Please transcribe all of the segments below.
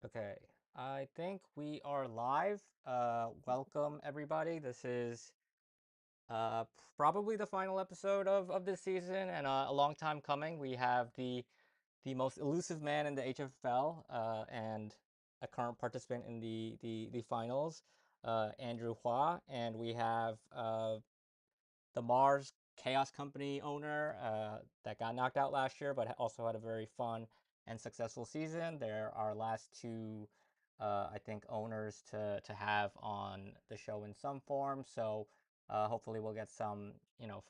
Okay, I think we are live. Welcome everybody. This is uh, probably the final episode of this season, and a long time coming. We have the most elusive man in the HFFL, and a current participant in the finals, Andrew Hua, and we have the Mars Chaos Company owner that got knocked out last year, but also had a very fun and successful season. They're our last two, I think, owners to have on the show in some form. So hopefully we'll get some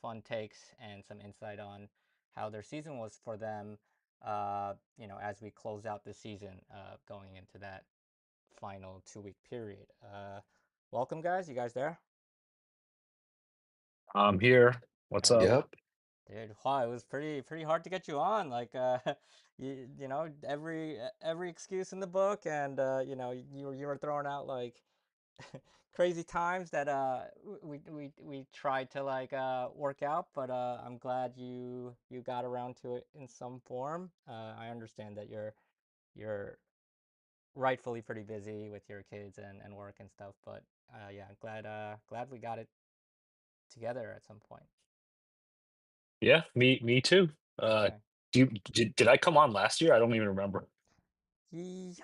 fun takes and some insight on how their season was for them. As we close out the season, going into that final 2 week period. Welcome, guys. You guys there? I'm here. What's up? Okay. Yep. Dude, wow, it was pretty hard to get you on. Like, every excuse in the book, and you were throwing out like crazy times that we tried to like work out, but I'm glad you got around to it in some form. I understand that you're rightfully pretty busy with your kids and work and stuff, but yeah, glad we got it together at some point. Yeah, me too. Uh, Okay. did I come on last year? I don't even remember. Yeah,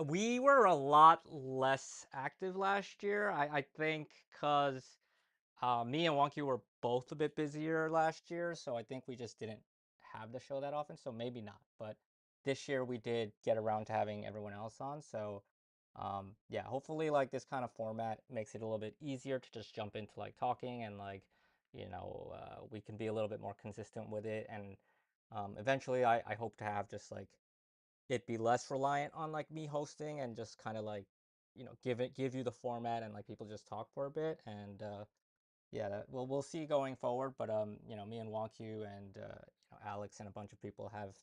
we were a lot less active last year. I think because me and Wonky were both a bit busier last year, so I think we just didn't have the show that often. So maybe not. But this year we did get around to having everyone else on. So yeah, hopefully like this kind of format makes it a little bit easier to just jump into like talking and like we can be a little bit more consistent with it and eventually I hope to have just like it be less reliant on like me hosting and just kind of like give you the format and like people just talk for a bit and yeah well we'll see going forward but me and Wonku and Alex and a bunch of people have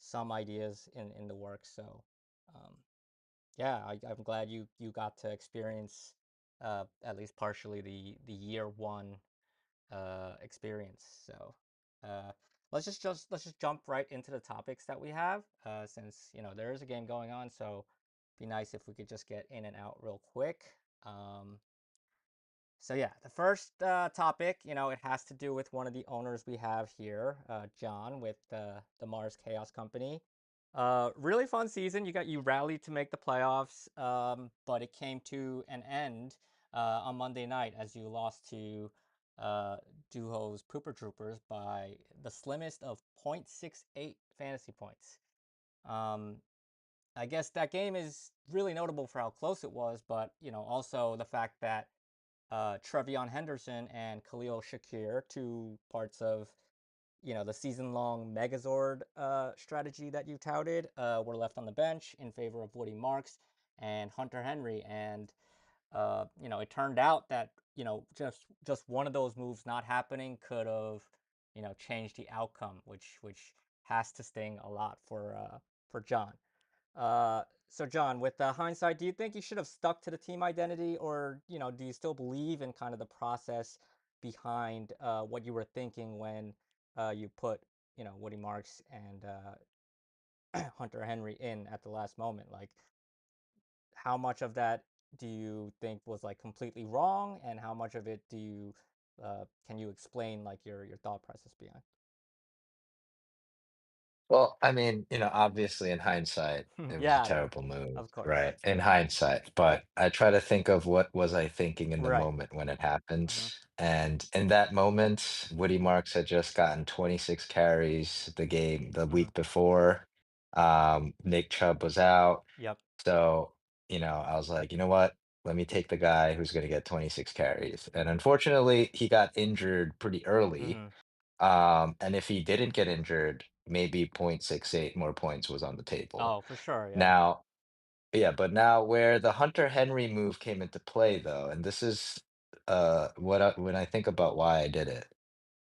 some ideas in the works so um yeah I'm glad you got to experience at least partially the year one experience. So uh, let's just jump right into the topics that we have, since there is a game going on. So be nice if we could just get in and out real quick. Um, so yeah, the first topic, it has to do with one of the owners we have here, John, with the Mars Chaos Company. Really fun season. You rallied to make the playoffs, but it came to an end on Monday night as you lost to uh, Duho's Pooper Troopers by the slimmest of 0.68 fantasy points. Um, I guess that game is really notable for how close it was, but also the fact that Trevion Henderson and Khalil Shakir, two parts of the season-long Megazord strategy that you touted, were left on the bench in favor of Woody Marks and Hunter Henry. And it turned out that just one of those moves not happening could have changed the outcome, which has to sting a lot for John. So John, with hindsight, do you think you should have stuck to the team identity, or do you still believe in kind of the process behind what you were thinking when you put Woody Marks and Hunter Henry in at the last moment? Like, how much of that do you think was like completely wrong, and how much of it do you can you explain like your thought process behind? Well, I mean, obviously in hindsight, it was a Yeah, no, terrible move, of course. right? In hindsight, but I try to think of what was I thinking in the Right. moment when it happened. Mm-hmm. And in that moment, Woody Marks had just gotten 26 carries the Mm-hmm. week before. Nick Chubb was out. Yep. So, I was like, you know what? Let me take the guy who's going to get 26 carries. And unfortunately, he got injured pretty early. Mm-hmm. And if he didn't get injured, maybe 0.68 more points was on the table. Oh, for sure. Yeah. Now, yeah, but now where the Hunter Henry move came into play, though, and this is when I think about why I did it,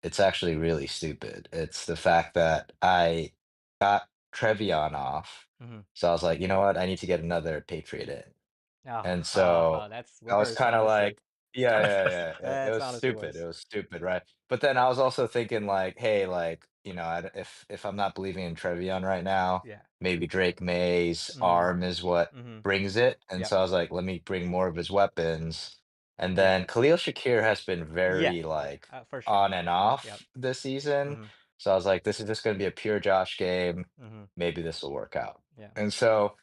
it's actually really stupid. It's the fact that I got Trevion off, Mm-hmm. so I was like, you know what, I need to get another Patriot in, Oh, and so that's I was very kind of like, stylistic. Yeah, yeah, yeah, yeah. It That's was honestly stupid. It worse. was stupid, right? But then I was also thinking like, hey, like, if I'm not believing in Trevion right now, Yeah. maybe Drake May's Mhm. arm is what Mhm. brings it. And Yep. so I was like, let me bring more of his weapons. And Yeah. then Khalil Shakir has been Yeah. very Yeah. like For sure. on and Yep. off this season. Mhm. So I was like, this is just gonna be a pure Josh game. Mhm. Maybe this will work out. Yeah. And so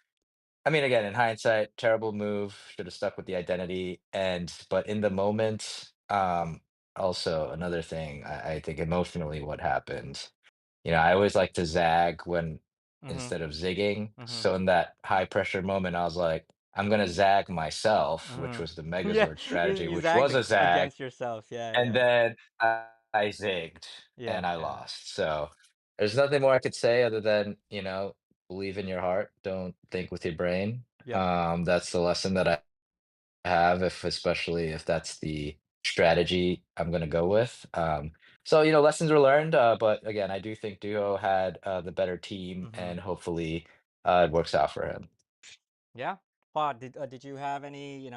I mean, again, in hindsight, terrible move. Should have stuck with the identity. But in the moment, also another thing, I think emotionally, what happened. I always like to zag when Mhm. instead of zigging. Mhm. So in that high pressure moment, I was like, I'm gonna zag myself, which Mhm. was the Yeah. Megazord You strategy, you which zagged was a zag, against yourself. Yeah. and Yeah. then I zigged Yeah. and I Yeah. lost. So there's nothing more I could say other than, believe in your heart, don't think with your brain. Yep. That's the lesson that I have, especially if that's the strategy I'm going to go with. So, lessons were learned. But again, I do think Duo had the better team, Mhm. and hopefully it works out for him. Yeah. Wow. Did you have any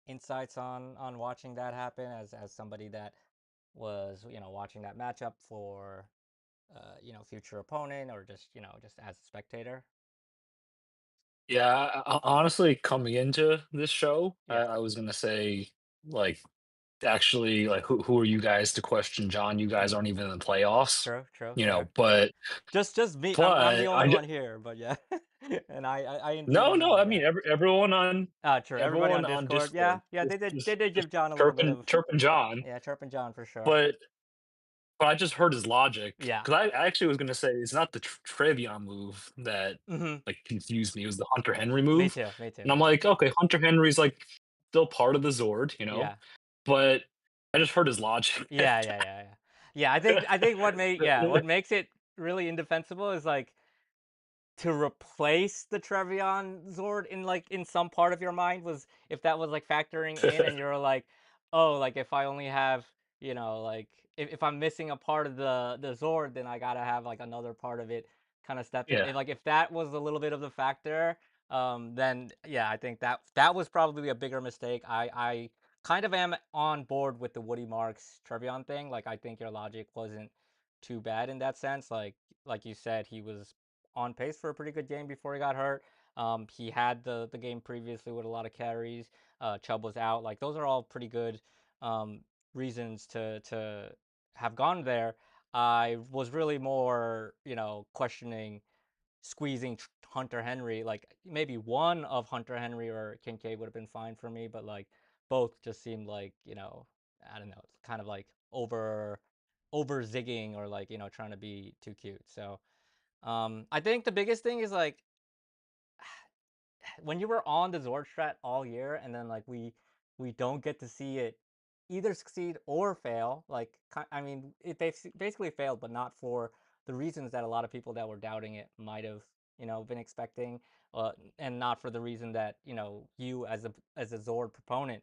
insights on watching that happen as somebody that was watching that matchup for future opponent or just just as a spectator? Yeah, honestly, coming into this show, Yeah. I was gonna say, like, actually, like, who are you guys to question John? You guys Mm. aren't even in the playoffs, True. True. Fair. but Just me. I'm the but only I one here, but yeah. And I indeed no, no, remember. I Yeah. mean, everyone on True. Everybody on Discord. Yeah. Discord, Yeah. just They did just give John a little bit chirping of chirping John, yeah, chirping John for sure. but I just heard his logic Yeah. because I actually was gonna say it's not the Travion move that, Mhm. like, confused me, it was the Hunter Henry Me move, too. Me and too. I'm like, "Okay, Hunter Henry's, like, still part of the Zord, Yeah. but I just heard his logic. Yeah. Yeah. Yeah. Yeah. Yeah. I think what makes it really indefensible is like to replace the Trevion Zord in, like, in some part of your mind was if that was, like, factoring in and you're like, "Oh, like, if I only have" like, if I'm missing a part of the Zord, then I gotta have, like, another part of it kinda step in. Yeah. If that was a little bit of the factor, then, yeah, I think that was probably a bigger mistake. I kind of am on board with the Woody Marks Trevion thing. Like, I think your logic wasn't too bad in that sense. Like you said, he was on pace for a pretty good game before he got hurt. He had the game previously with a lot of carries. Chubb was out. Like those are all pretty good um, reasons to have gone there. I was really more questioning squeezing Hunter Henry. Like maybe one of Hunter Henry or Kincaid would have been fine for me, but like both just seemed like I don't know, kind of like over zigging or like trying to be too cute. So I think the biggest thing is like when you were on the Zord strat all year, and then like we don't get to see it either succeed or fail. Like I mean, it basically failed, but not for the reasons that a lot of people that were doubting it might have been expecting, and not for the reason that you as a Zord proponent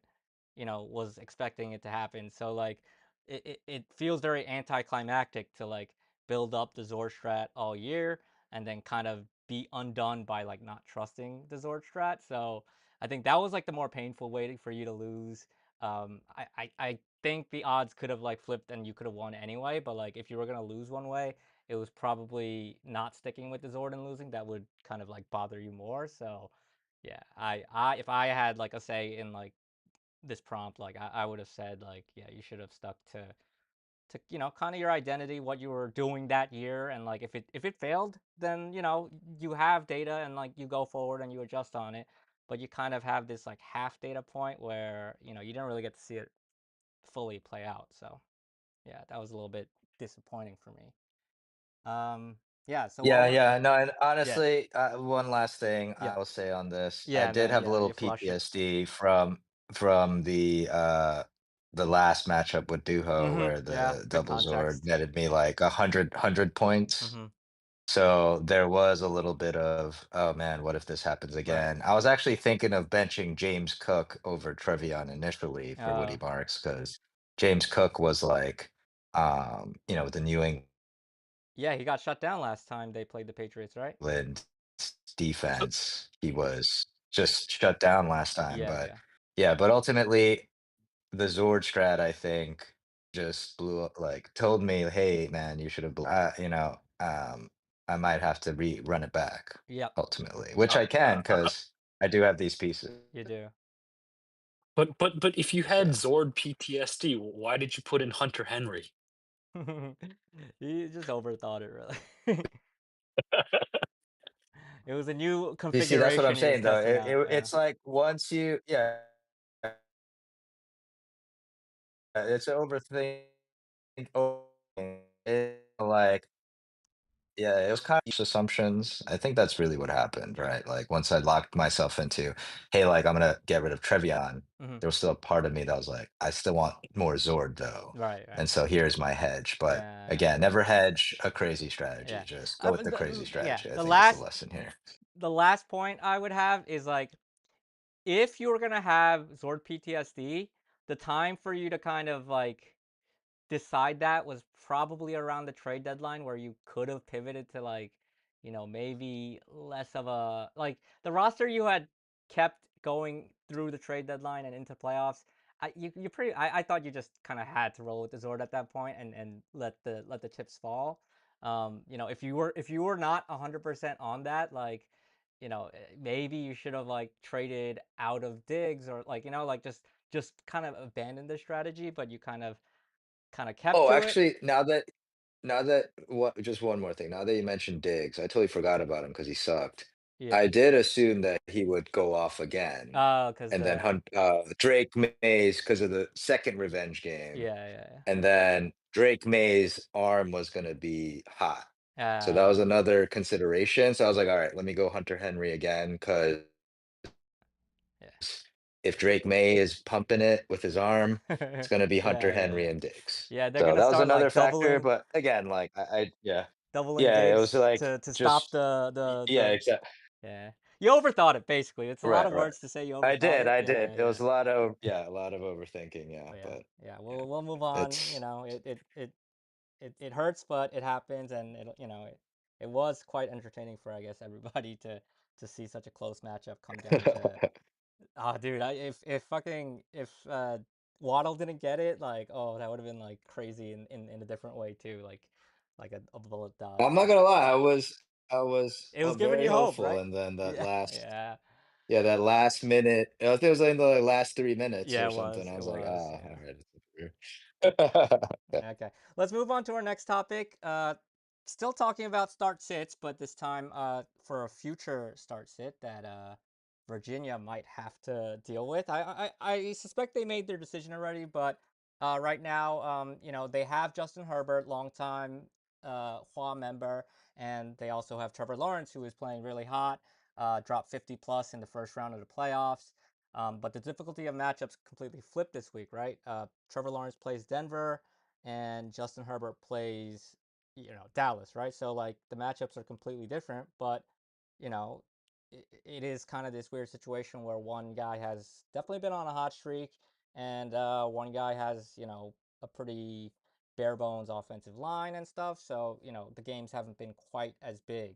was expecting it to happen. So like it feels very anticlimactic to like build up the Zord strat all year and then kind of be undone by like not trusting the Zord strat. So I think that was like the more painful way for you to lose. I think the odds could have like flipped and you could have won anyway. But like if you were gonna lose one way, it was probably not sticking with the Zord and losing that would kind of like bother you more. So yeah, I if I had like a say in like this prompt, like I would have said like yeah, you should have stuck to kind of your identity, what you were doing that year, and like if it failed, then you have data and like you go forward and you adjust on it. But you kind of have this like half data point where you didn't really get to see it fully play out. So yeah, that was a little bit disappointing for me. Yeah. So Yeah, while we're yeah, no, and yeah, honestly, one last thing yeah, I will say on this. I yeah, and did then have a yeah, little you flush it. PTSD from the last matchup with Duho where Yeah, the good double Zord context. netted me like 100 points. Mm-hmm. So there was a little bit of, oh man, what if this happens Right. again? I was actually thinking of benching James Cook over Trevion initially for Woody Uh. Marks because James Cook was like, with the New Yeah, he got shut down last time they played the Patriots, right? England So defense, he was just shut down last time. Yeah. But Yeah. yeah, but ultimately, the Zord strat, I think, just blew up, like, told me, "Hey, man, you should have, I might have to rerun it back Yep, ultimately," which Uh, I can uh, uh, because I do have these pieces. you do. but if you had Yeah. Zord PTSD, why did you put in Hunter Henry? You just overthought it, really. It was a new You see, that's what I'm configuration he was saying, though. testing out, yeah. It's like once you, yeah, it's overthink. Oh, like, yeah, it was kind of assumptions. I think that's really what happened, right? Like once I locked myself into, hey, like I'm gonna get rid of Trevion, Mhm. there was still a part of me that was like, I still want more Zord though. Right, right. And so here's my hedge. But Yeah, again, never hedge a crazy strategy. yeah. Just go with But the crazy yeah, strategy, I think is the lesson here. the last point I would have is, like, if you were gonna have Zord PTSD, the time for you to kind of, like, decide that was probably around the trade deadline where you could have pivoted to, like, maybe less of a like, the roster you had kept going through the trade deadline and into playoffs. I thought you just kind of had to roll with the Zord at that point and let the chips fall. If you were not 100% on that, like, maybe you should have, like, traded out of digs, or, like, like, just kind of abandoned the strategy, but you kind of kept Oh, to it. actually, now that what just one more thing. Now that you mentioned Diggs, I totally forgot about him because he sucked. Yeah. I did assume that he would go off again, Oh, cause and then the Drake Mays because of the second revenge game, yeah, yeah, and then Drake May's arm was gonna be hot. So that was yeah. another consideration. So I was like, all right, let me go Hunter Henry again because Yeah. if Drake May is pumping it with his arm, it's Yeah, gonna be yeah, Hunter yeah. Henry and Diggs. Yeah, they're So gonna that was start, another like, factor. doubling But again, like yeah. doubling Yeah, it was digs like to stop just the yeah, exactly. yeah. You overthought it, basically. It's a lot Right, of right. words to say you I overthought did, it. I Yeah, did. It yeah. was a lot of yeah, a lot of overthinking, yeah, But yeah, but yeah, yeah. we'll move on, It's it hurts, but it happens, and it was quite entertaining for, I guess, everybody to see such a close matchup come down to. Ah, dude, if Waddle didn't get it, like, oh, that would have been, like, crazy in a different way too, like a bullet I'm dodged. not gonna lie, I was It was giving very you hope, hopeful, right? and then that Yeah, last yeah, yeah, that last minute I think it was in the like, last 3 minutes yeah. or It something. was, I it was like, was, "Ah, yeah. alright, it's over." Okay, let's move on to our next topic. Still talking about start sits, but this time for a future start sit that Virginia might have to deal with. I suspect they made their decision already, but right now, they have Justin Herbert, longtime Hua member, and they also have Trevor Lawrence, who is playing really hot. Dropped 50 plus in the first round of the playoffs. But the difficulty of matchups completely flipped this week, right? Trevor Lawrence plays Denver, and Justin Herbert plays, Dallas, right? So, like, the matchups are completely different, but you know, it is kind of this weird situation where one guy has definitely been on a hot streak, and one guy has, a pretty bare bones offensive line and stuff. So, the games haven't been quite as big.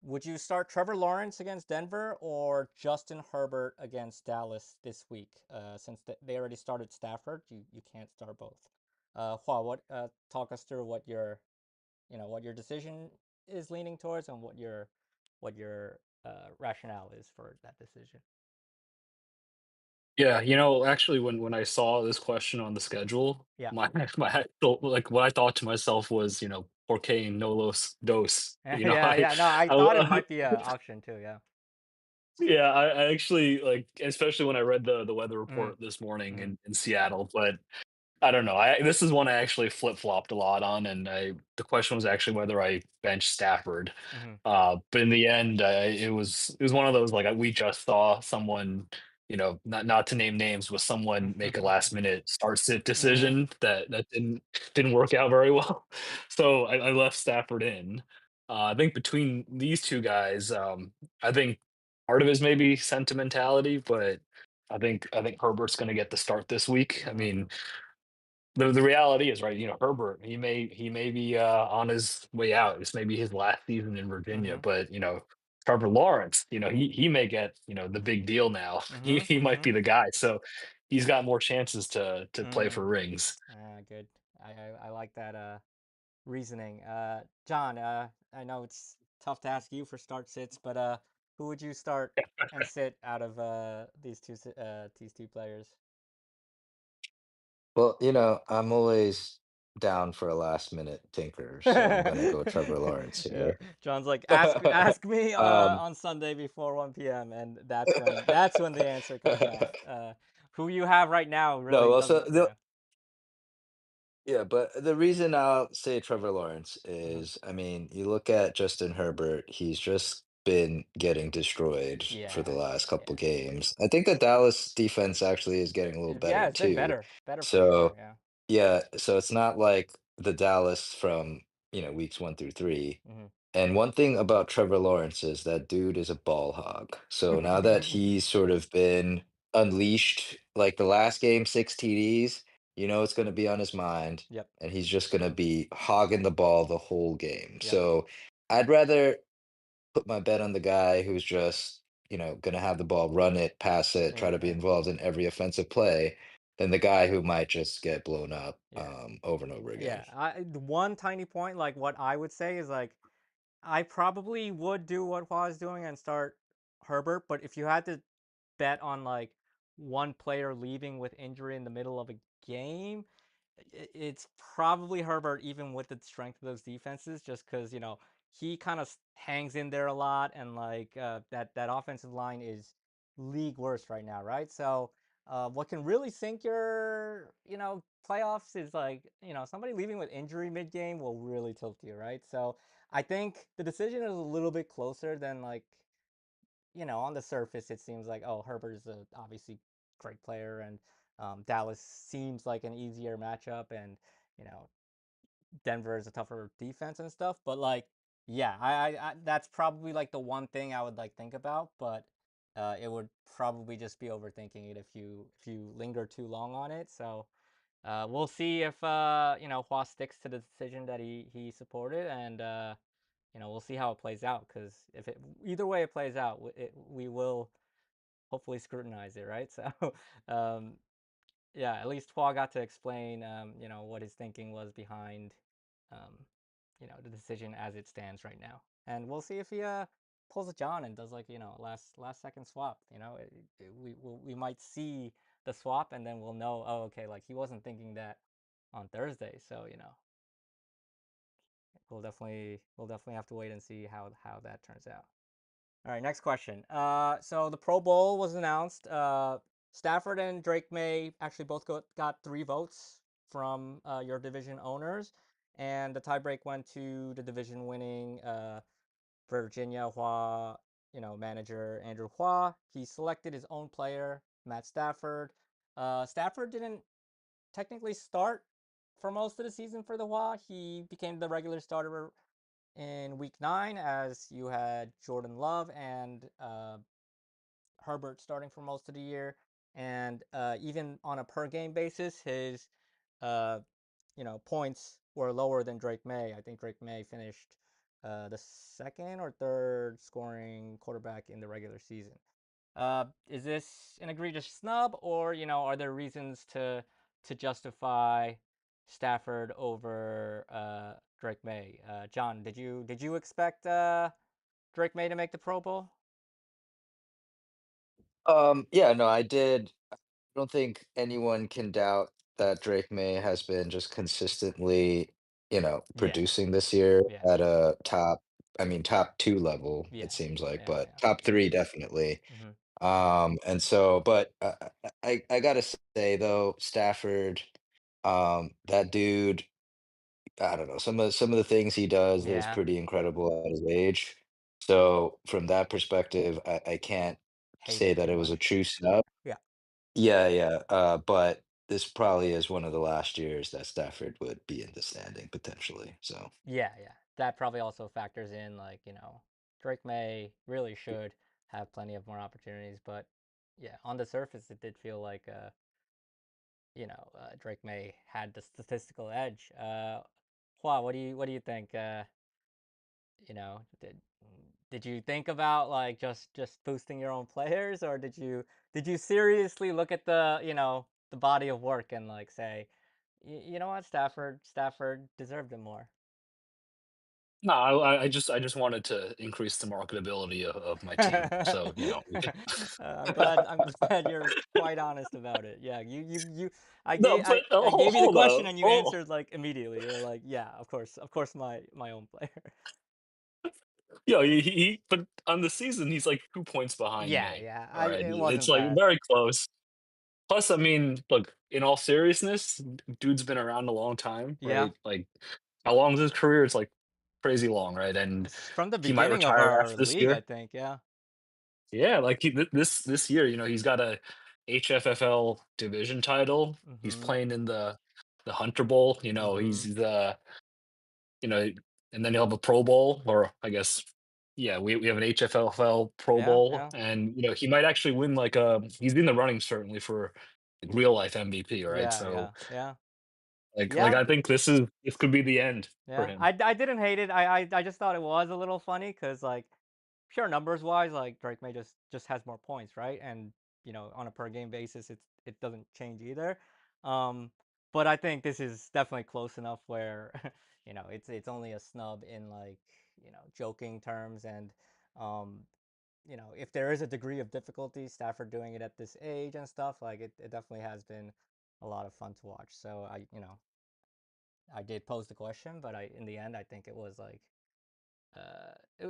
Would you start Trevor Lawrence against Denver or Justin Herbert against Dallas this week? Since they already started Stafford, you can't start both. Hua, talk us through what your decision is leaning towards, and what your rationale is for that decision. Yeah, actually, when I saw this question on the schedule, Yeah. my my actual like, what I thought to myself was, "Por qué no los dos?" Yeah, yeah. No, I thought it might be an option too. Yeah. Yeah, I actually, like, especially when I read the weather Mm, report this morning mm, in Seattle, but I don't know. This is one I actually flip-flopped a lot on, and the question was actually whether I bench Stafford. mm, But in the end, it was one of those, like, we just saw someone, not to name names, but someone make a last minute start sit mm, decision that didn't work out very well. So I left Stafford in. I think between these two guys, I think part of it is maybe sentimentality, but I think Herbert's going to get the start this week. I mm, mean, the reality is, right, Herbert, he may be on his way out. This may be his last season in Virginia, mm, but Trevor Lawrence, he may get the big deal now. He mm, he might mm, be the guy. So he's got more chances to play for Mm, rings. good. I like that reasoning. John, I know it's tough to ask you for start sits, but who would you start and sit out of these two players? Well, I'm always down for a last minute tinker, so I'm gonna go Trevor Lawrence Yeah, here. John's like, ask me Um, on Sunday before 1 p.m. and that's when the answer comes out. Who you have right now no, really well, so doesn't, yeah. yeah, but the reason I'll say Trevor Lawrence Hmm. is, I mean, you look at Justin Herbert, he's just been getting destroyed for the Yeah, last couple yeah, games. I think the Dallas defense actually is getting a little yeah. better It's been too. better for sure. So, Yeah. yeah, so it's not like the Dallas from, weeks 1 through 3. Hmm. And one thing about Trevor Lawrence is that dude is a ball hog. So now that he's sort of been unleashed, like the last game, 6 TDs, it's going to be on his mind, Yep. and he's just going to be hogging the ball the whole game. Yep. So I'd rather put my bet on the guy who's just, going to have the ball, run it, pass it, try to be Amen. involved in every offensive play, than the guy who might just get blown up Yeah. over and over Yeah. again. The one tiny point, like what I would say is like I probably would do what Hua's doing and start Herbert, but if you had to bet on like one player leaving with injury in the middle of a game, it's probably Herbert, even with the strength of those defenses, just because he kind of hangs in there a lot, and like that offensive line is league worst right now, right? So what can really sink your playoffs is like somebody leaving with injury mid game will really tilt you, right? So I think the decision is a little bit closer than like on the surface, it seems like, oh, Herbert is a obviously great player, and Dallas seems like an easier matchup, and you know, Denver is a tougher defense and stuff. But like, yeah, that's probably like the one thing I would like think about, but it would probably just be overthinking it if you linger too long on it. So we'll see if Hua sticks to the decision that he supported, and we'll see how it plays out. Because if it either way it plays out, we will hopefully scrutinize it, right? So, um, yeah, at least Hua got to explain, what his thinking was behind, um, the decision as it stands right now, and we'll see if he pulls a John and does like last second swap. We might see the swap, and then we'll know. Oh, okay, like he wasn't thinking that on Thursday, so we'll definitely have to wait and see how that turns out. All right, next question. So the Pro Bowl was announced. Stafford and Drake May actually both got 3 votes from your division owners, and the tiebreak went to the division winning Virginia Hua, manager Andrew Hua. He selected his own player, Matt Stafford. Stafford didn't technically start for most of the season for the Hua. He became the regular starter in week 9 as you had Jordan Love and Herbert starting for most of the year. And even on a per game basis, his uh, points were lower than Drake May. I think Drake May finished the second or third scoring quarterback in the regular season. Is this an egregious snub, or are there reasons to justify Stafford over Drake May? John, did you expect Drake May to make the Pro Bowl? Yeah, no, I did. I don't think anyone can doubt that Drake May has been just consistently, Yeah, producing this year yeah, at a I mean, top 2 level, it yeah, seems like, yeah, but yeah. top 3 definitely. Hmm. And so, but I gotta say though, Stafford, that dude, I don't know, some of the things he does is Yeah, pretty incredible at his age. So from that perspective, I can't hate say it that too it was much. a true snub. Yeah, Yeah, yeah. But this probably is one of the last years that Stafford would be in the standing potentially. So yeah, yeah. That probably also factors in like Drake May really should have plenty of more opportunities, but yeah, on the surface it did feel like Drake May had the statistical edge. Hua, what do you think? Did did you think about like just boosting your own players, or did you seriously look at the the body of work and like say, You know what, Stafford deserved it more." No, I just wanted to increase the marketability of my team. So, we can I'm glad you're quite honest about it. Yeah, No, but I gave you the hold question up. and you Oh, answered like immediately. You're like, yeah, of course, my own player. but on the season, he's like 2 points behind Yeah, me. yeah, All right, it it's wasn't like that. very close. Plus, I mean, look, in all seriousness, dude's been around a long time, Yeah, right? Like, how long is his career? It's like crazy long, right? And it's from the he might beginning of retire our after this league, I year. think. Yeah. Yeah, like this year, he's got a HFFL division title. He's Hmm. playing in the Hunter Bowl. Hmm. He's you know, and then he'll have a Pro Bowl, or I guess, yeah, we have an HFFL Pro Yeah, Bowl, yeah, and he might actually win like he's in the running certainly for like, real life MVP, right? yeah, So yeah, yeah, like yeah. I think this could be the end for Yeah, him. I didn't hate it. I just thought it was a little funny because like, sure, numbers wise, like Drake May just has more points, right? And on a per game basis, it doesn't change either. Um, but I think this is definitely close enough where it's only a snub in like joking terms, and um, if there is a degree of difficulty, Stafford doing it at this age and stuff, like it definitely has been a lot of fun to watch. So I did pose the question, but I in the end I think it was like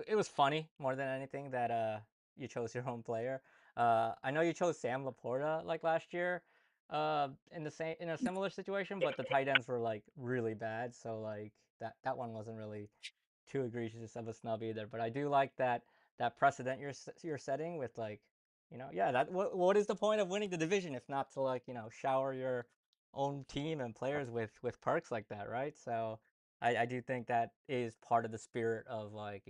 it was funny more than anything that you chose your own player. I know you chose Sam Laporta like last year in the same in a similar situation, but the tight ends were like really bad, so like that one wasn't really too egregious of a snub either. But I do like that precedent you're setting with like, yeah, that what is the point of winning the division if not to like, shower your own team and players with perks like that, right? So I do think that is part of the spirit of like,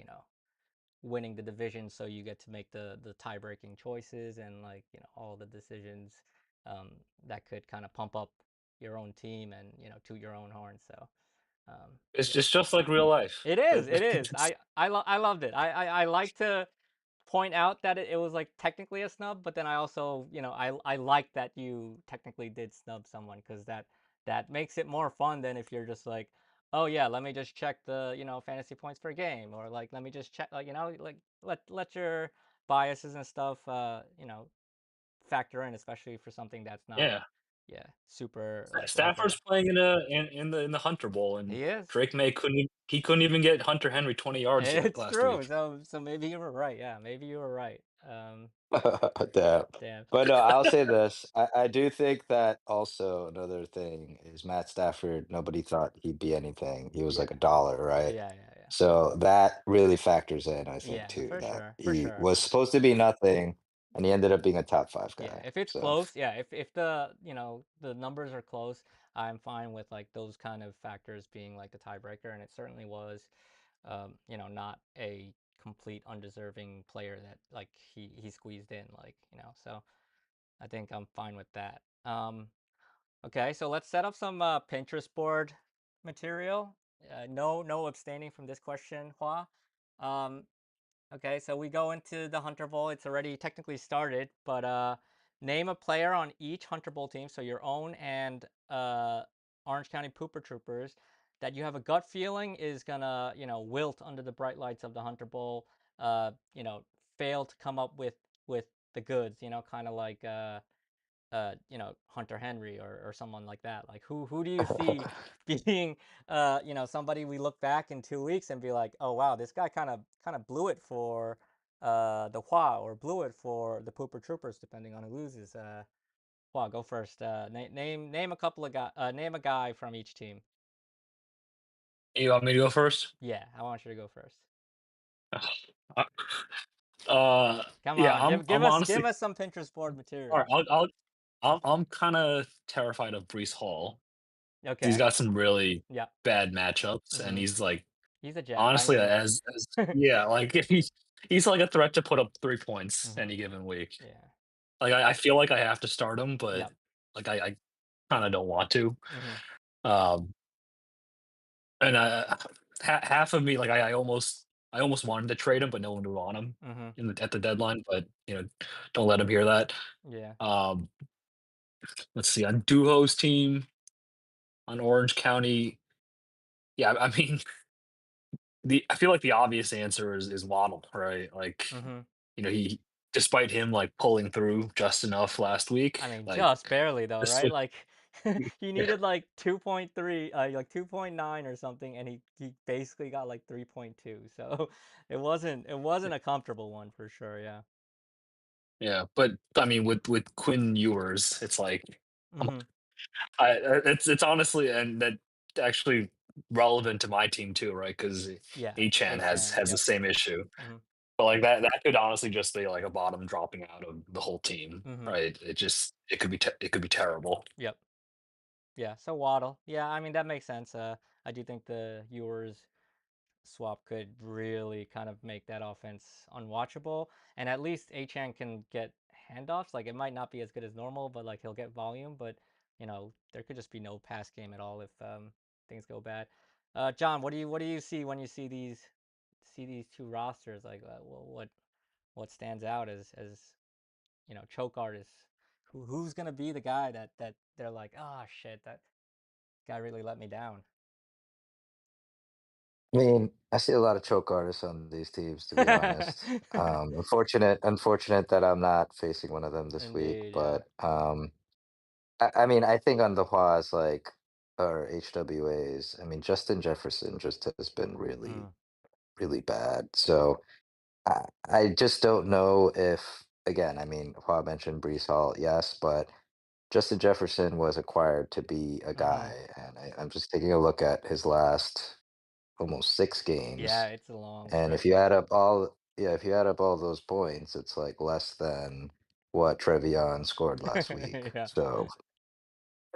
winning the division so you get to make the tie breaking choices and like, all the decisions that could kind of pump up your own team and, toot your own horn. So It's yeah. just like real life. It is. It is. I loved it. I like to point out that it was like technically a snub, but then I also I like that you technically did snub someone because that makes it more fun than if you're just like, oh yeah, let me just check the fantasy points per game, or like let me just check like like let your biases and stuff factor in, especially for something that's not Yeah. super like Stafford's likable. playing in the Hunter Bowl, and He is. Drake May couldn't even get Hunter Henry 20 yards It's last true. week. So maybe you were right. Yeah, maybe you were right. Damn. Damn. But no, I'll say this. I do think that also another thing is Matt Stafford, nobody thought he'd be anything. He was Yeah. like a dollar, right? Yeah. Yeah. Yeah. So that really factors in, I think, Yeah. too, For that sure. For he sure. was supposed to be nothing and he ended up being a top five Yeah. guy. If it's So close, yeah. If the the numbers are close, I'm fine with like those kind of factors being like the tiebreaker, and it certainly was. Not a complete undeserving player that like he squeezed in, like So I think I'm fine with that. Okay, so let's set up some Pinterest board material. No abstaining from this question, Hua. Um, okay, so we go into the Hunter Bowl. It's already technically started, but name a player on each Hunter Bowl team, so your own and Orange County Pooper Troopers, that you have a gut feeling is gonna, wilt under the bright lights of the Hunter Bowl. Fail to come up with the goods. Kind of like Hunter Henry or someone like that. Like who do you see being somebody we look back in 2 weeks and be like, oh wow, this guy kind of blew it for the Hua, or blew it for the Pooper Troopers, depending on who loses. Hua, go first. Name a couple of name a guy from each team. You want me to go first? Yeah, I want you to go first. Uh, uh, Come yeah, on, I'm give I'm us give honestly us some Pinterest board all right. material. I'm kind of terrified of Brees Hall. He's Okay. got some really Yeah. bad matchups, and Mm-hmm. he's like He's a Jet. I honestly mean. as yeah, like he's like a threat to put up 3 points Mm-hmm. any given week. Yeah. Like I feel like I have to start him, but Yep. like I kind of don't want to. Mm-hmm. Um, and half of me like I almost I almost wanted to trade him, but no one would want him Mhm. at the deadline. But don't let him hear that. Yeah. Um, let's see on Duho's team on Orange County. Yeah, I mean, the I feel like the obvious answer is Waddle, right? Like, Mhm. he despite him like pulling through just enough last week, I mean, like just barely though, this right? was Like he yeah, needed like 2.3, like 2.9 or something, and he basically got like 3.2. So it wasn't a comfortable one for sure. Yeah. yeah. But I mean, with Quinn Ewers, it's like Mhm. it's honestly and that actually relevant to my team too, right? Because Yeah. Achan has Achan. has the Yep. same issue. Mhm. But like that could honestly just be like a bottom dropping out of the whole team, Mhm. right? It could be terrible. Yep. Yeah. So Waddle. Yeah. I mean that makes sense. I do think the Ewers swap could really kind of make that offense unwatchable. And at least Achan can get handoffs. Like it might not be as good as normal, but like he'll get volume. But there could just be no pass game at all if things go bad. John, what do you see when you see these two rosters? Like, well, what stands out as choke artists? Who's gonna be the guy that they're like, oh shit, that guy really let me down. I mean, I see a lot of choke artists on these teams, to be honest. Unfortunate that I'm not facing one of them this week, Indeed, yeah. but I mean, I think on the Haas, like, or HWAs, I mean, Justin Jefferson just has been really, Mm, really bad. So I just don't know if, again, I mean, Hua mentioned Brees Hall, yes, but Justin Jefferson was acquired to be a mm-hmm. guy, and I'm just taking a look at his last almost 6 games, Yeah, it's a long and if stretch. you add up all, yeah, if you add up all those points, it's like less than what Trevion scored last week. Yeah.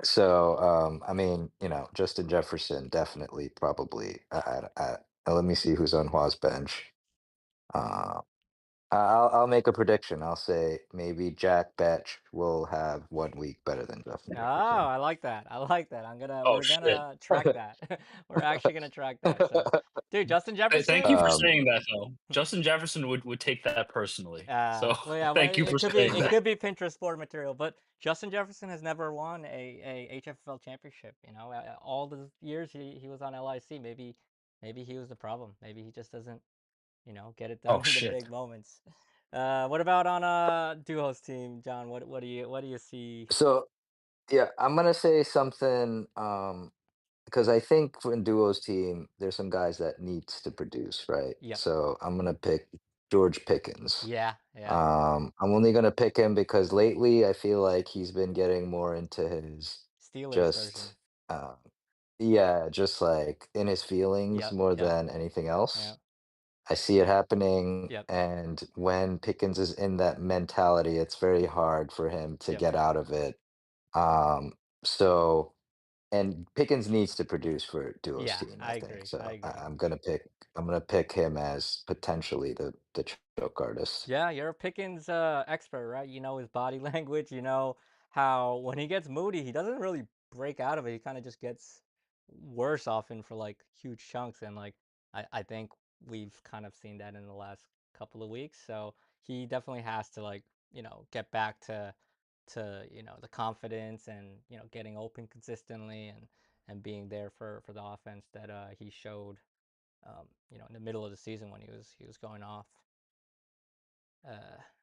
So, I mean, Justin Jefferson definitely probably. Let me see who's on Hua's bench. Mm. Uh, I'll make a prediction. I'll say maybe Jack Betch will have 1 week better than Justin Oh, Jefferson. I like that. I like that. I'm gonna Oh we're shit. gonna track that. We're actually gonna track that. So, dude, Justin Thank you Jefferson. for um, saying that though. Justin Jefferson would take that personally. So Well, yeah, well, thank you it for could be saying it that. could be Pinterest board material, but Justin Jefferson has never won a HFL championship. All the years he was on LIC, maybe he was the problem. Maybe he just doesn't get it done Oh in the shit. big moments. What about on a duos team, John? What do you see? so yeah, I'm gonna say something. Because I think for in duos team, there's some guys that needs to produce, right? Yep. So I'm gonna pick George Pickens. Yeah. Yeah. I'm only gonna pick him because lately I feel like he's been getting more into his Steelers version. just uh, yeah, just like in his feelings Yep. more Yep. than anything else. Yep. I see it happening, Yep. and when Pickens is in that mentality, it's very hard for him to Yep. get out of it. Um, so and Pickens needs to produce for duos Yeah. team, I I think. agree. I So agree. I'm gonna pick him as potentially the choke artist. Yeah, you're a Pickens expert, right? You know his body language. You know how when he gets moody, he doesn't really break out of it. He kind of just gets worse often for like huge chunks. And like I think we've kind of seen that in the last couple of weeks. So he definitely has to like, get back to the confidence and, getting open consistently and being there for the offense that he showed in the middle of the season when he was going off.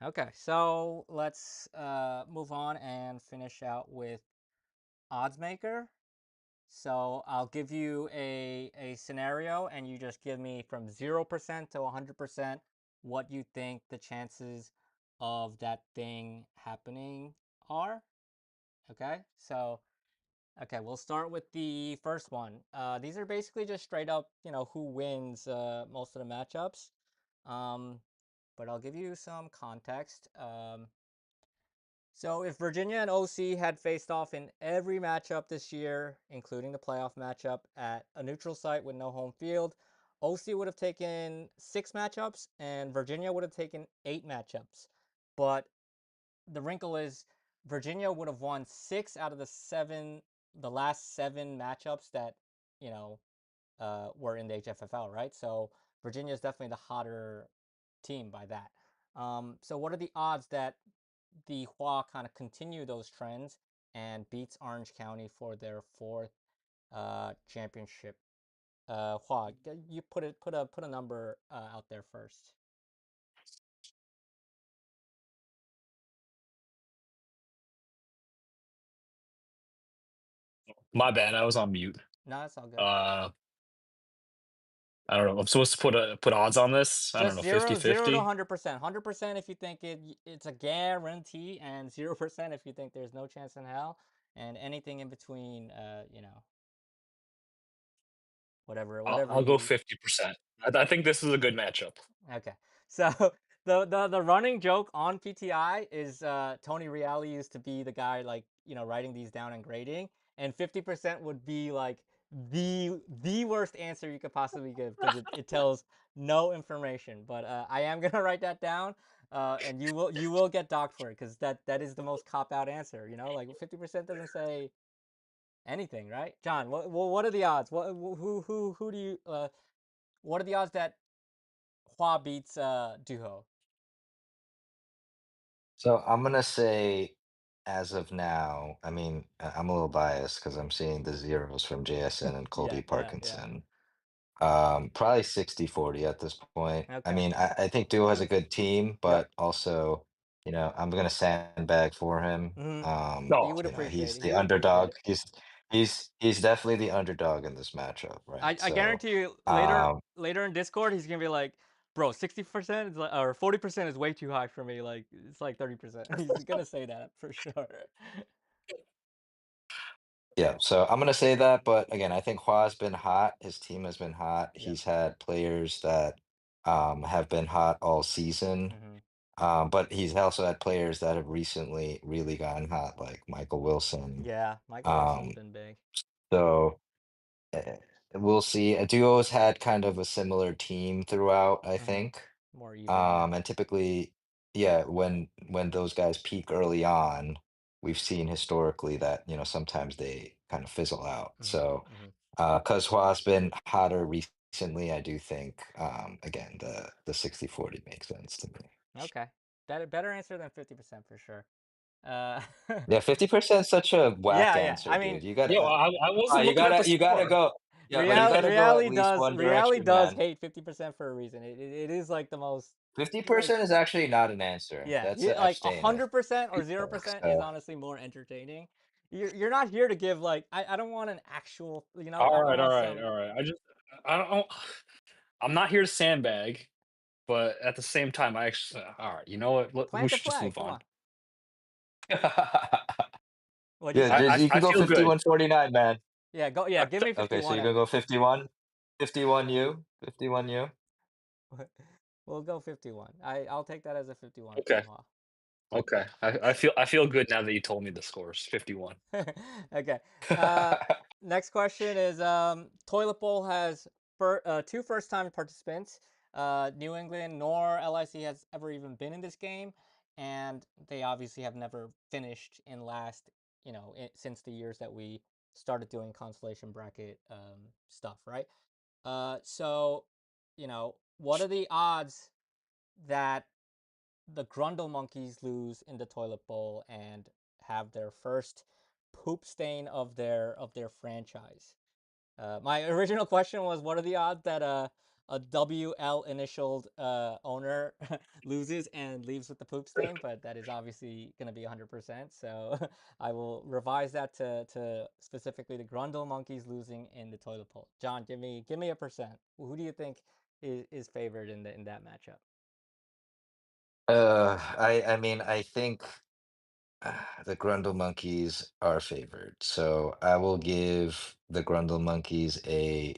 Okay, so let's move on and finish out with odds maker. So I'll give you a scenario, and you just give me from 0% to 100% what you think the chances of that thing happening are. Okay, so okay, we'll start with the first one. These are basically just straight up, who wins most of the matchups. Um, but I'll give you some context. So if Virginia and OC had faced off in every matchup this year, including the playoff matchup at a neutral site with no home field, OC would have taken 6 matchups and Virginia would have taken 8 matchups. But the wrinkle is Virginia would have won 6 out of the last 7 matchups that, you know, were in the HFFL, right? So Virginia is definitely the hotter team by that. So what are the odds that the Hua kind of continue those trends and beats Orange County for their fourth championship? Hua, you put a number out there first. My bad, I was on mute. No, that's all good. Uh, I don't know. I'm supposed to put odds on this. I don't Just know, zero to 50-50. 100%. 100% if you think it's a guarantee, and 0% if you think there's no chance in hell, and anything in between. Whatever I'll go you. 50%. I think this is a good matchup. Okay. So the running joke on PTI is Tony Reale used to be the guy like, writing these down and grading, and 50% would be like the worst answer you could possibly give because it tells no information. But I am gonna write that down, and you will get docked for it because that is the most cop out answer. Like 50% doesn't say anything, right? John, what are the odds? Who do you what are the odds that Hua beats Duho? So I'm gonna say, as of now, I mean, I'm a little biased because I'm seeing the zeros from JSN and Yeah, Colby yeah, yeah. Parkinson. Probably 60-40 at this point. I Okay. mean, I think Duo has a good team, Yep. but also, I'm gonna sandbag for him. Hmm. He No, would appreciate He's it. He the would appreciate underdog. it. He's definitely the underdog in this matchup, right? I guarantee you Um, later in Discord he's gonna be like, bro, 60% is like, or 40% is way too high for me. Like it's like 30%. He's gonna say that for sure. yeah, so I'm gonna say that, but again, I think Hua's been hot. His team has been hot. Yep. He's had players that have been hot all season. Hmm. But he's also had players that have recently really gotten hot, like Michael Wilson. Yeah, Michael Wilson's Um, been big. so we'll see. Duo's had kind of a similar team throughout, I Hmm. think. More even, yeah. And typically, yeah, when those guys peak early on, we've seen historically that, sometimes they kind of fizzle out. Hmm. So, Hmm. because Hua's been hotter recently, I do think, again, the 60-40 makes sense to me. Okay. Better answer than 50% for sure. Uh, Yeah, 50% is such a whack yeah, yeah. answer, I mean, dude. You yo, gotta, I wasn't you looking at the gotta, you gotta score. go. Yeah, but you gotta go at least one Reality direction, does man. hate 50% for a reason. It is like the most like 50% is actually not an answer. yeah, That's an like a abstain, I 100% or think. 0% is So, honestly more entertaining. You're not here to give like I don't want an actual I All don't right, all want right, some all right. I don't. I'm not here to sandbag, but at the same time, I actually. All right, you know what? We plant the should just flag. move Come on. on. What'd you yeah, say? just, you I can go feel good. 51-49, man. Yeah, go yeah, give me Okay, so 51 you're at gonna go least. 51? 51 you? 51 you? We'll go 51. I'll take that as a 51 from Okay, Haw. okay. I feel good now that you told me the scores. 51. Okay. Uh, Next question is Toilet Bowl has two first time participants. New England nor LIC has ever even been in this game, and they obviously have never finished in last. Since the years that we started doing consolation bracket stuff, right? So, what are the odds that the Grundle Monkeys lose in the toilet bowl and have their first poop stain of their franchise. My original question was, what are the odds that a WL initialed owner loses and leaves with the poop stain? But that is obviously going to be 100%. So I will revise that to specifically the Grundle Monkeys losing in the toilet bowl. John, give me a percent. Who do you think is favored in that matchup? I mean, I think the Grundle Monkeys are favored. So I will give the Grundle Monkeys a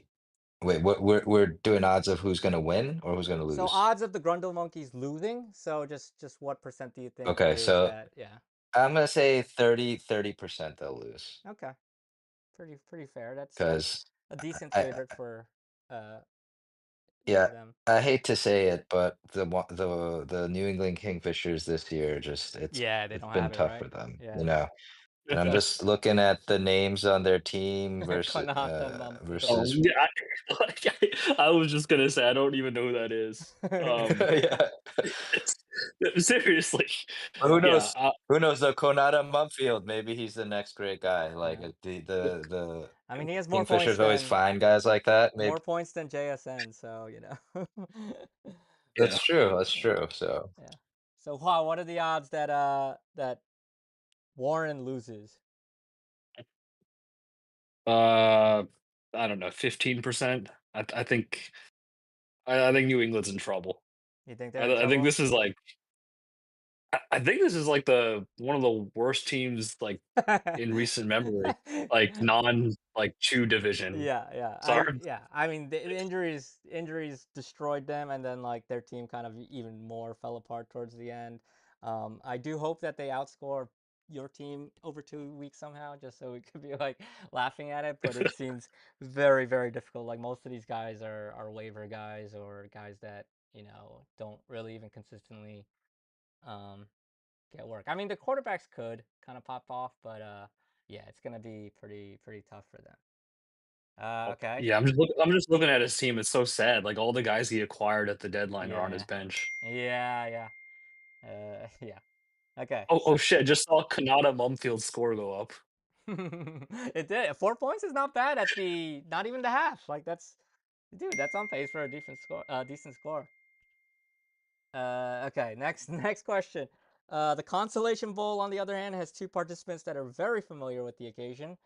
wait, we're doing odds of who's gonna win or who's gonna So lose. odds of the Grundle Monkeys losing. So just what percent do you think it Okay, is so that? Yeah. I'm gonna say 30% they'll lose. Okay. Pretty fair. That's Because a decent I favorite for uh yeah, them. I hate to say it, but the New England Kingfishers this year just Yeah, they it's don't been have it tough right. for them, Yeah. And I'm just looking at the names on their team versus Konata Mumfield. versus Yeah, I was just gonna say I don't even know who that is. yeah. Seriously, But who yeah. knows? Who knows? Though Konata Mumfield, maybe he's the next great guy. Like Yeah. the I mean, he has Kingfishers always find guys like that. Maybe more points than JSN, so you know. Yeah. that's true. That's Yeah, true. So yeah. So, wow, what are the odds that Warren loses? Uh, I don't know, 15%. I think I think New England's in trouble. You think they're in I think trouble? this is like I think this is like the one of the worst teams like in recent memory, like non like 2 division. Yeah, yeah. Sorry. I mean, the injuries destroyed them, and then like their team kind of even more fell apart towards the end. I do hope that they outscore your team over 2 weeks somehow, just so we could be like laughing at it. But it seems very, very difficult. Like most of these guys are waiver guys or guys that don't really even consistently um get work. I mean, the quarterbacks could kind of pop off, but yeah, it's gonna be pretty tough for them. Okay. Yeah, I'm just looking at his team, it's so sad, like, all the guys he acquired at the deadline are on his Yeah. bench. Yeah, yeah. Yeah. Okay. Oh So shit, I just saw Kanata Mumfield's score go up. it did. 4 points is not bad at the not even the half. Like dude, that's on pace for a decent score. Decent score. Okay, next next question. The Consolation Bowl, on the other hand, has two participants that are very familiar with the occasion.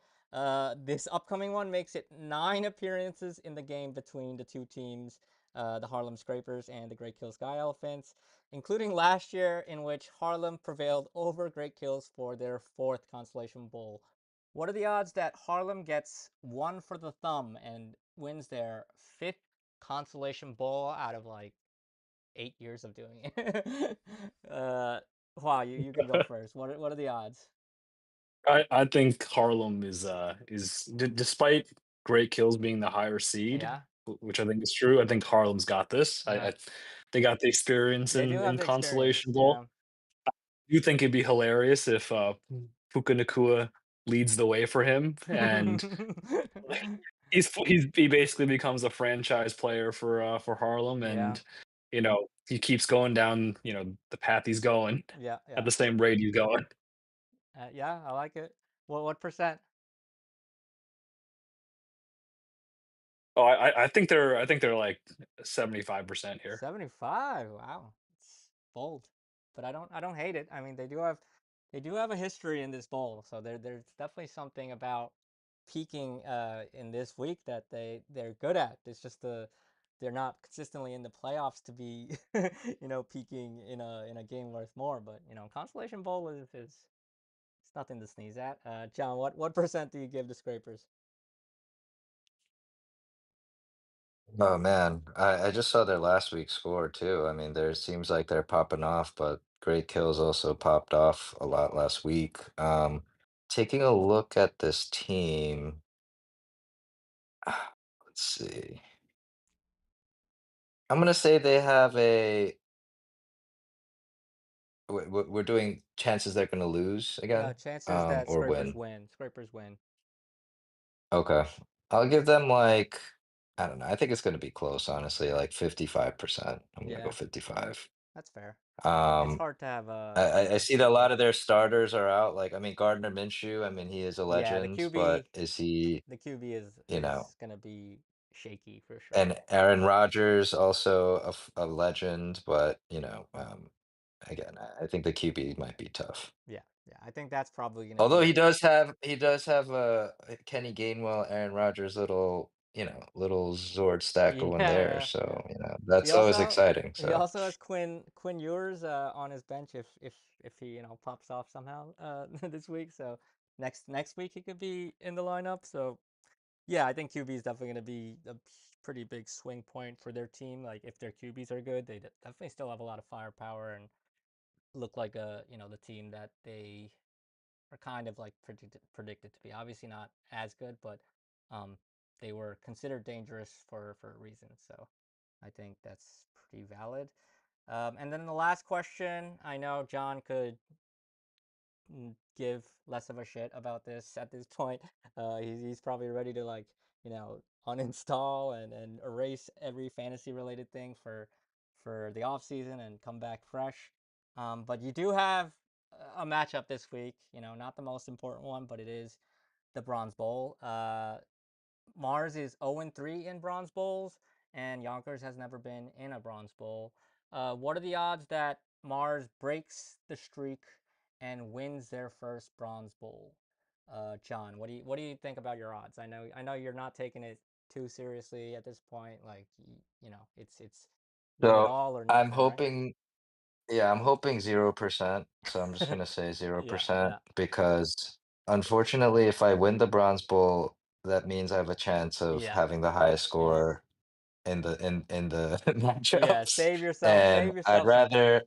This upcoming one makes it 9 appearances in the game between the two teams, the Harlem Scrapers and the Great Kill Sky Elephants, including last year in which Harlem prevailed over Great Kills for their fourth Consolation Bowl. What are the odds that Harlem gets one for the thumb and wins their fifth Consolation Bowl out of like 8 years of doing it? Wow, you can go first. What are the odds? I think Harlem is despite Great Kills being the higher seed, Yeah. which I think is true, I think Harlem's got this. Uh, I they got the experience they do have in the experience. Consolation Bowl. Yeah. Do think it'd be hilarious if, Puka Nacua leads the way for him, and he basically becomes a franchise player for Harlem, Yeah. and, he keeps going down, the path he's going Yeah. at Yeah. the same rate he's going. Yeah. I like it. What percent? Oh, I think they're, like, 75% here. 75. Wow. It's bold. But I don't hate it. I mean, they do have a history in this bowl, so there's definitely something about peaking in this week that they're good at. It's just they're not consistently in the playoffs to be peaking in a game worth more, but Consolation Bowl is it's nothing to sneeze at. John, what percent do you give the Scrapers? oh man, I just saw their last week's score too. I mean, there seems like they're popping off, but Great Kills also popped off a lot last week. Taking a look at this team, let's see. I'm gonna say they have a. We're doing chances they're gonna lose again, Chances that or Scrapers win. win. Scrapers win. Okay, I'll give them like I don't know. I think it's gonna be close, honestly, like 55%. I'm gonna go Yeah, 55. that's fair. It's Um, hard to have I see that a lot of their starters are out. Like, I mean, Gardner Minshew, I mean, he is a yeah, the legend, QB but is he, the QB is you know, is gonna be shaky for sure. and Aaron Rodgers also a legend, but again, I think the QB might be tough. Yeah, yeah. I think that's probably gonna Although be he does have Kenny Gainwell, Aaron Rodgers little, little Zord stack yeah, going there. yeah, yeah. So, He that's always also exciting. he So, also has Quinn Ewers on his bench if he pops off somehow this week. So next week he could be in the lineup. So yeah, I think QB is definitely going to be a pretty big swing point for their team. Like if their QBs are good, they definitely still have a lot of firepower and look like the team that they are kind of like predicted to be. Obviously not as good, but um, they were considered dangerous for a reason. So I think that's pretty valid. And then the last question, I know John could give less of a shit about this at this point. He's probably ready to like uninstall and erase every fantasy related thing for the off season and come back fresh. But you do have a matchup this week. Not the most important one, but it is the Bronze Bowl. Mars is 0-3 in Bronze Bowls, and Yonkers has never been in a Bronze Bowl. What are the odds that Mars breaks the streak and wins their first Bronze Bowl? John, what do you think about your odds? I know you're not taking it too seriously at this point. Like it's win it So all or I'm nothing, right? hoping, yeah, I'm hoping 0%. So I'm just gonna say Yeah, 0% yeah, because unfortunately, if I win the Bronze Bowl, that means I have a chance of yeah, having the highest yeah, score in the yeah. matchups. Save yourself, And save yourself some time.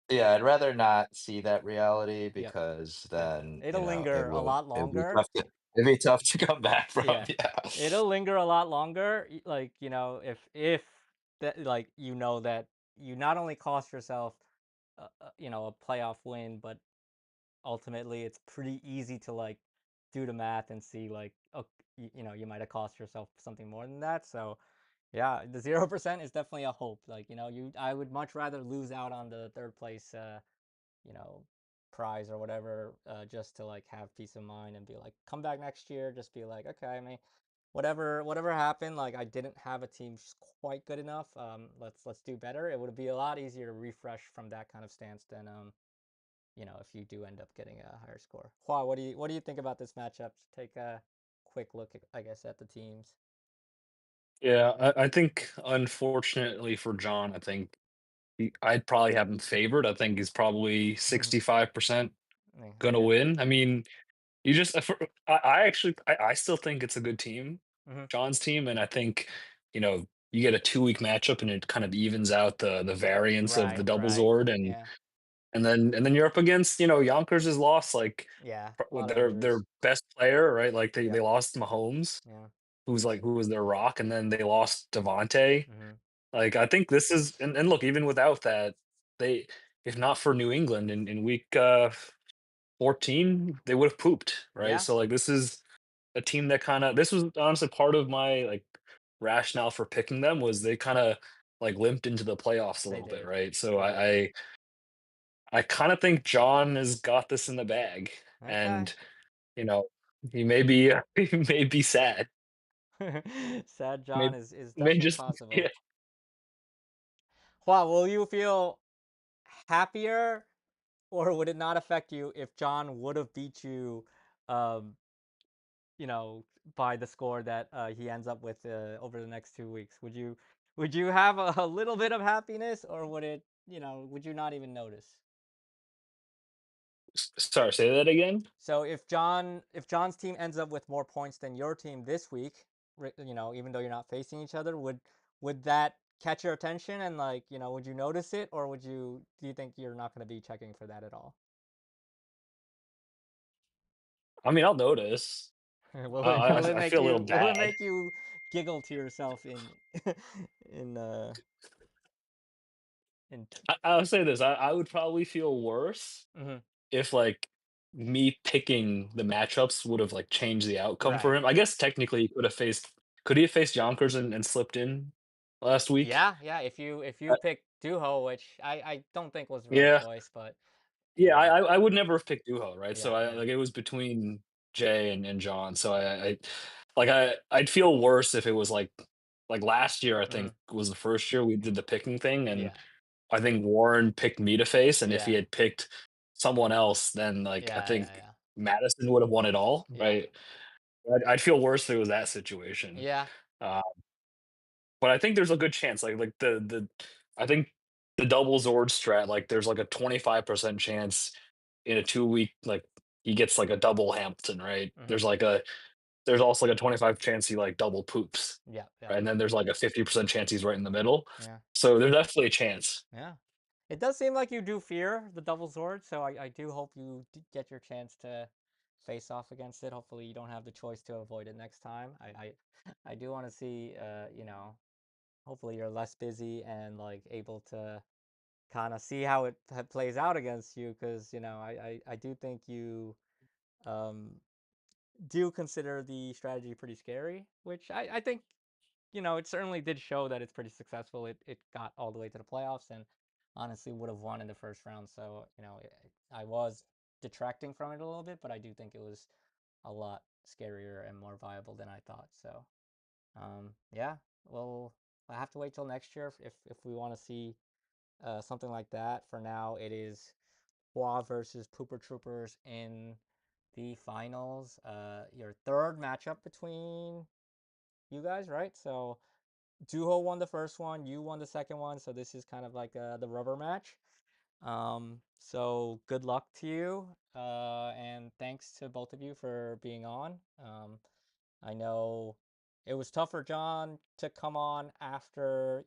I'd rather not see that reality Yep, because yep. then, It'll linger a lot it'd be longer. tough to come back from. Yeah. Yeah. It'll linger a lot longer. Like, if that like that you not only cost yourself a playoff win, but ultimately it's pretty easy to like do the math and see like you might have cost yourself something more than that. So, yeah, the 0% is definitely a hope. Like, I would much rather lose out on the third place you know, prize or whatever, just to like have peace of mind and be like, come back next year, just be like, okay, I mean, whatever happened, like I didn't have a team quite good enough. Let's do better. It would be a lot easier to refresh from that kind of stance than if you do end up getting a higher score. Hua, what do you think about this matchup? Take a quick look, I guess, at the teams. Yeah, I think unfortunately for John, I think I'd probably have him favored. I think he's probably Mm-hmm. 65% gonna Okay. win. I mean, you just I actually I still think it's a good team, Mm-hmm. John's team, and I think, you get a 2-week matchup and it kind of evens out the variance of the Right. double Right. Zord, Yeah. and then you're up against, Yonkers has lost, like, Yeah. A with lot of their injuries. best player, right? Like, they Yep. lost Mahomes, Yeah. who was their rock, and then they lost Devontae. Mm-hmm. Like, I think this is and look, even without that, they if not for New England in week, 14, they would've pooped, right? Yeah. So, like, this is a team that this was honestly part of my, like, rationale for picking them was they kinda, like, limped into the playoffs a They little bit, did. right? So They did. I kinda think John has got this in the bag, Okay. and, you know, he may be he may be sad. Sad May John is may definitely just yeah. possible. Wow, will you feel happier, or would it not affect you if John would have beat you, um, you know, by the score that he ends up with over the next 2 weeks? Would you have a little bit of happiness, or would you not even notice? Sorry, say that again? So if John's team ends up with more points than your team this week, even though you're not facing each other, would that catch your attention, and like, would you notice it, or do you think you're not going to be checking for that at all? I mean, I'll notice. Will I it I will it I make feel a little you will it bad. make you giggle to yourself in in I'll say this, I would probably feel worse mhm, if, like, me picking the matchups would have, like, changed the outcome for right. him. I guess technically could he have faced Yonkers and slipped in last week? Yeah, yeah, if you Uh, pick Duho, which I don't think was the right yeah. choice, but Yeah, I uh I I would never have picked Duho, right? So yeah, I yeah. like, it was between Jay and John, so I'd feel worse if it was like last year, I think, Mhm. was the first year we did the picking thing, and Yeah. I think Warren picked me to face, and if he Yeah. had picked someone else, then, like, I Yeah, yeah, think yeah. Madison would have won it all, Yeah. right? I'd feel worse if it was that situation. Yeah. Uh, but I think there's a good chance, I think the double Zord strat, like, there's, like, a 25% chance in a 2-week, like, he gets, like, a double Hamilton, right? Mhm. There's also, like, a 25 chance he, like, double poops, Yeah, yeah. right? And then there's, like, a 50% chance he's right in the middle. Yeah. So there's definitely a chance. Yeah. It does seem like you do fear the double sword, so I do hope you get your chance to face off against it. Hopefully you don't have the choice to avoid it next time. I do want to see hopefully you're less busy and like able to kind of see how it plays out against you because I do think you um, do consider the strategy pretty scary, which I think it certainly did show that it's pretty successful. It got all the way to the playoffs and honestly would have won in the first round. So I was detracting from it a little bit, but I do think it was a lot scarier and more viable than I thought. So yeah, well, I have to wait till next year if we want to see something like that. For now, it is Hua versus Pooper Troopers in the finals. Your third matchup between you guys, right? So Duho won the first one, you won the second one, so this is kind of like the rubber match. So good luck to you, and thanks to both of you for being on. I know it was tough for John to come on after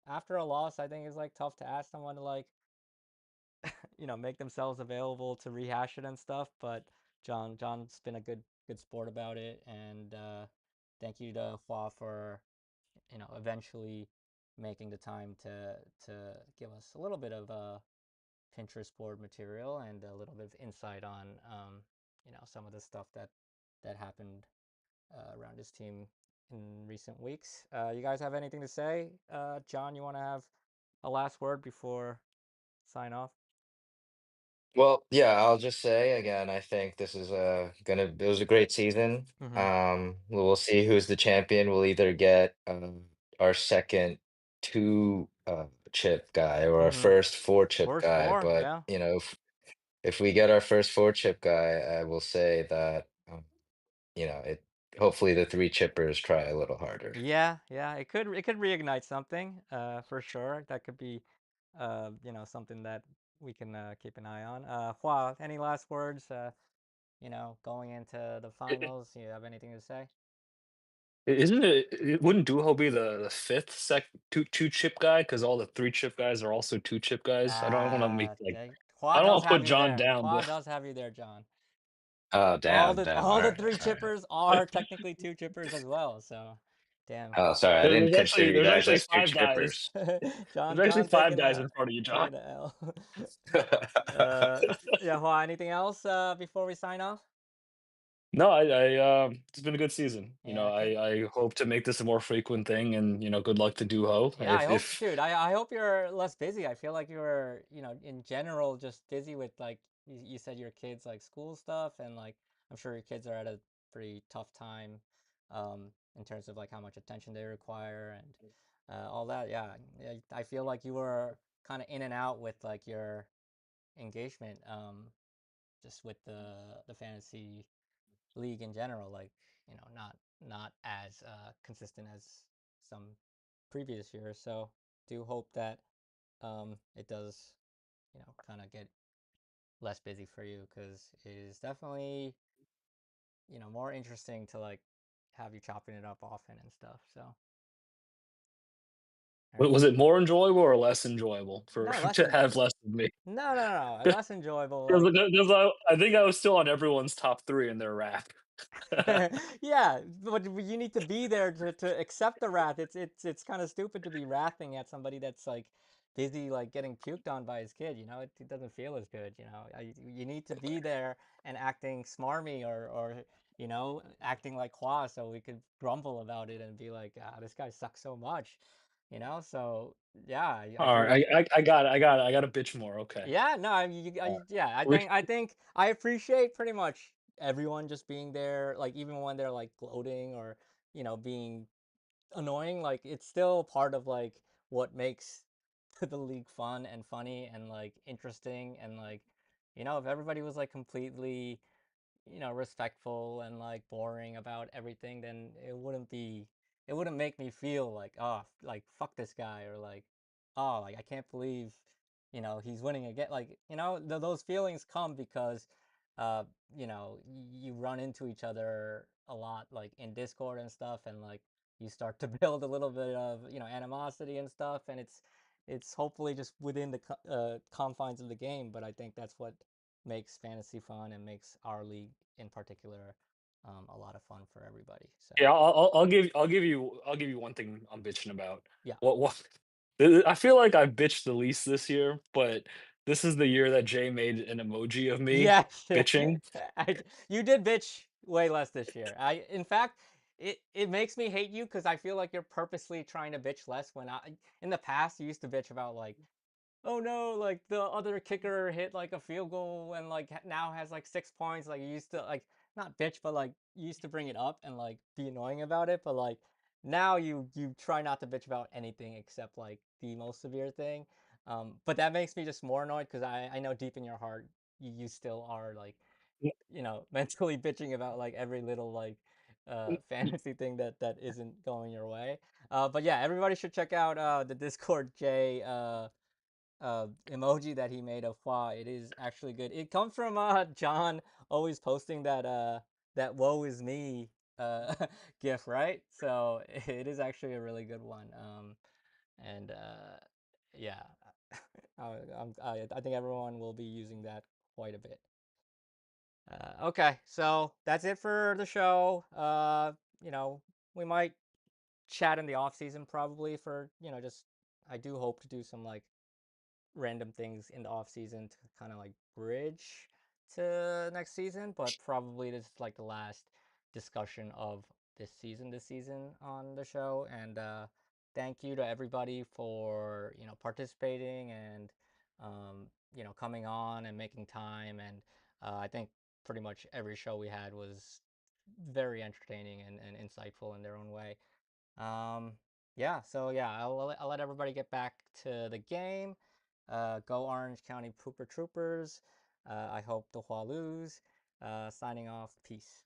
after a loss. I think it's like tough to ask someone to like make themselves available to rehash it and stuff. But John's been a good sport about it, and thank you to Hua for eventually making the time to give us a little bit of Pinterest board material and a little bit of insight on some of the stuff that happened around his team in recent weeks. You guys have anything to say? John, you want to have a last word before sign off? Well, yeah, I'll just say again, I think this is it was a great season. Mm-hmm. We'll see who's the champion. We'll either get our second two chip guy or our Mm-hmm. first four chip Worst guy. four, But yeah. if we get our first four chip guy, I will say that it hopefully the three chippers try a little harder. Yeah, yeah, it could reignite something, for sure. That could be, something that we can keep an eye on. Hua, any last words? Going into the finals, you have anything to say? Isn't wouldn't Duho be the fifth two chip guy? Because all the three chip guys are also two chip guys. I don't want to make like Hua I don't does want to have put you John there. down. Hua does have you there, John. Oh, All damn, the damn. all All the right, three all right. chippers are technically two chippers as well. So, damn. Oh, sorry, I didn't There's consider actually you there's guys actually as two five guys. chippers. There's John actually John five taking guys the in front of you, John. taking the L. uh, yeah, Hua, anything else before we sign off? No, it's been a good season. Yeah, okay. I hope to make this a more frequent thing, and good luck to Duho. Yeah, I hope, If dude. I hope you're less busy. I feel like you're, in general, just busy with like you said your kids like school stuff, and like I'm sure your kids are at a pretty tough time, in terms of like how much attention they require and all that. Yeah, I feel like you were kind of in and out with like your engagement, just with the fantasy league in general. Like not as consistent as some previous years. So do hope that it does, kind of get less busy for you because it is definitely, more interesting to like have you chopping it up often and stuff. So, all right. was it more enjoyable or less enjoyable for No, less to enjoy. have less of me? No, less enjoyable. Because Like, I think I was still on everyone's top three in their rap. yeah, but you need to be there to accept the wrath. It's kind of stupid to be wrathing at somebody that's like busy like getting puked on by his kid. It doesn't feel as good. You need to be there and acting smarmy or acting like Hua so we could grumble about it and be like, ah, this guy sucks so much. So yeah, I All feel like right, I got a bitch more. Okay. yeah, no, All yeah, I right. think I think I appreciate pretty much everyone just being there, like even when they're like gloating or being annoying, like it's still part of like what makes the league fun and funny and like interesting and like if everybody was like completely respectful and like boring about everything, then it wouldn't make me feel like, oh, like fuck this guy or like, oh, like I can't believe, he's winning again. Like, those feelings come because, uh, you run into each other a lot, like in Discord and stuff, and like you start to build a little bit of, animosity and stuff, and it's hopefully just within the confines of the game, but I think that's what makes fantasy fun and makes our league in particular a lot of fun for everybody. So Yeah, I'll give you one thing I'm bitching about. yeah, What I feel like I bitched the least this year, but this is the year that Jay made an emoji of me Yeah, bitching. you did bitch way less this year. In fact, it makes me hate you because I feel like you're purposely trying to bitch less when in the past, you used to bitch about like, oh no, like the other kicker hit like a field goal and like now has like 6 points. Like you used to like not bitch, but like you used to bring it up and like be annoying about it. But like now you try not to bitch about anything except like the most severe thing. But that makes me just more annoyed because I know deep in your heart you still are like mentally bitching about like every little like fantasy thing that isn't going your way. But yeah, everybody should check out the Discord J emoji that he made of Hua. It is actually good. It comes from John always posting that woe is me uh gif, right? So it is actually a really good one. And yeah, I think everyone will be using that quite a bit. Okay, so that's it for the show. You know, we might chat in the off season probably for just I do hope to do some like random things in the off season to kind of like bridge to next season, but probably this is like the last discussion of this season on the show. And thank you to everybody for participating and coming on and making time. And I think pretty much every show we had was very entertaining and insightful in their own way. um, yeah, so yeah, I'll let everybody get back to the game. Go Orange County Pooper Troopers. I hope the Hua lose. Signing off. Peace.